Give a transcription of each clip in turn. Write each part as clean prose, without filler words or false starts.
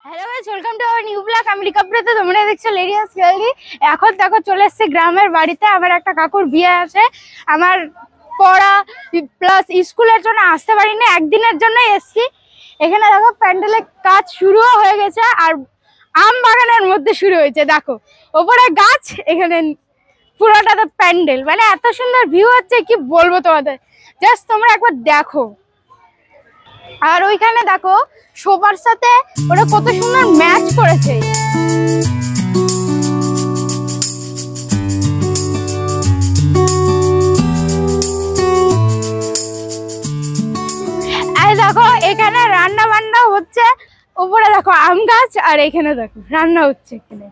Hello guys, welcome to our new blog. আমি রিকাপ্রিয়া। তোমরা দেখছো লেডিয়াস গার্লি। এখন দেখো চলে এসেছে গ্রামের বাড়িতে। আমার একটা কাকুর বিয়ে আছে। আমার পড়া প্লাস স্কুলের জন্য আসতে পারিনি, একদিনের জন্য এসেছি। এখানে দেখো প্যান্ডেলের কাজ শুরুও হয়ে গেছে, আর আম বাগানের মধ্যে শুরু হয়েছে। দেখো ওপরে গাছ, এখানে পুরোটাতে প্যান্ডেল। মানে এত সুন্দর ভিউ হচ্ছে, কি বলবো তোমাদের। জাস্ট তোমরা একবার দেখো। আর ওইখানে দেখো সোফার সাথে ওরা কত সুন্দর ম্যাচ করেছে। আর দেখো এখানে রান্না বান্না হচ্ছে। উপরে দেখো আম গাছ, আর এখানে দেখো রান্না হচ্ছে। এখানে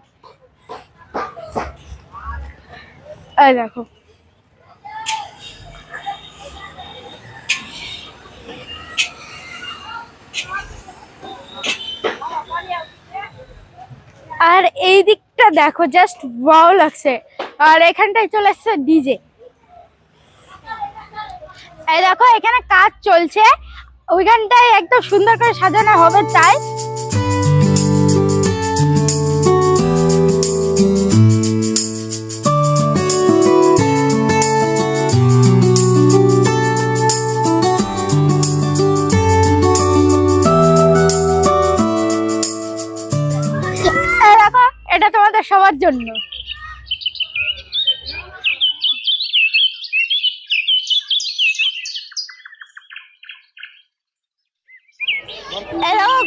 এই দেখো আর এই দিকটা দেখো, জাস্ট ওয়াও লাগছে। আর এখানটায় চলে আসছে ডিজে। এই দেখো এখানে কাজ চলছে, ওইখানটায় একদম সুন্দর করে সাজানো হবে তাই। এটা তোমাদের সবার জন্য।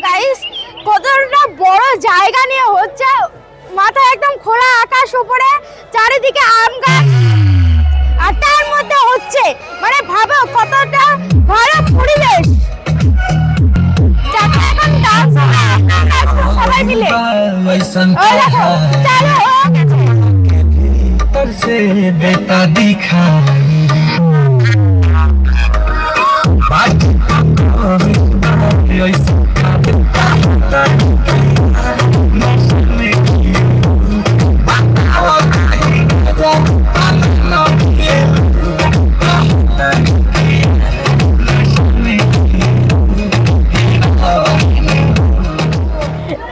গাইস, কতটা বড় জায়গা নিয়ে হচ্ছে। মাথায় একদম খোলা আকাশ, উপরে চারিদিকে আম গাছ, আর তার মধ্যে হচ্ছে, মানে ভাবো কতটা ভালো পরিবেশ। সবাই মিলে बेटा दिखा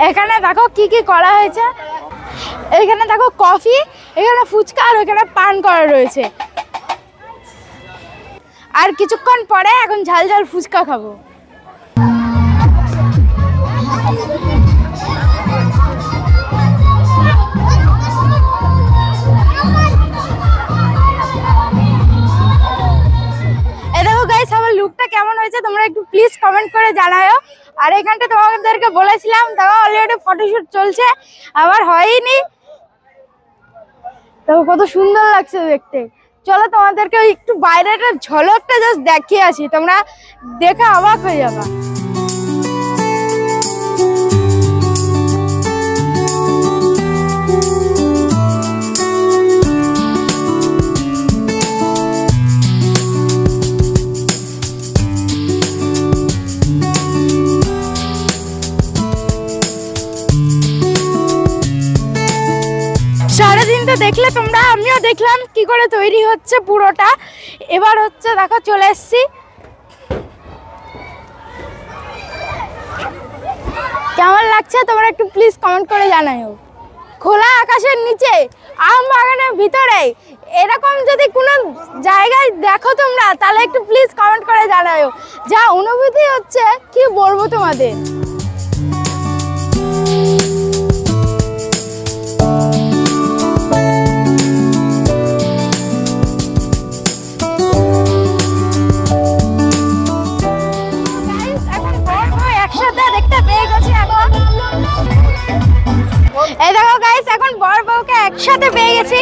এখানে দেখো কি কি করা হয়েছে। এখানে দেখো কফি, এখানে ফুচকা, আর ওখানে পান করা রয়েছে। আর কিছুক্ষণ পরে এখন ঝাল ঝাল ফুচকা খাবো। এই দেখো গাইস, আমার লুকটা কেমন হয়েছে তোমরা একটু প্লিজ কমেন্ট করে জানাও। আর এখানটা তোমাদেরকে বলেছিলাম, দেখো অলরেডি ফটোশুট চলছে, আমার হয়নি। তো কত সুন্দর লাগছে দেখতে। চলো তোমাদেরকে একটু বাইরের ঝলকটা জাস্ট দেখিয়ে আসি, তোমরা দেখে অবাক হয়ে যাবা। সারাদিন তো দেখলে তোমরা, আমিও দেখলাম কি করে তৈরি হচ্ছে পুরোটা। এবার হচ্ছে দেখো চলে এসছি। কেমন লাগছে তোমরা একটু প্লিজ কমেন্ট করে জানাও। খোলা আকাশের নিচে আম বাগানের ভিতরে এরকম যদি কোনো জায়গায় দেখো তোমরা, তাহলে একটু প্লিজ কমেন্ট করে জানাও। যা অনুভূতি হচ্ছে কি বলবো তোমাদের। এই দেখো গাইস, এখন বর বউকে একসাথে পেয়ে গেছি।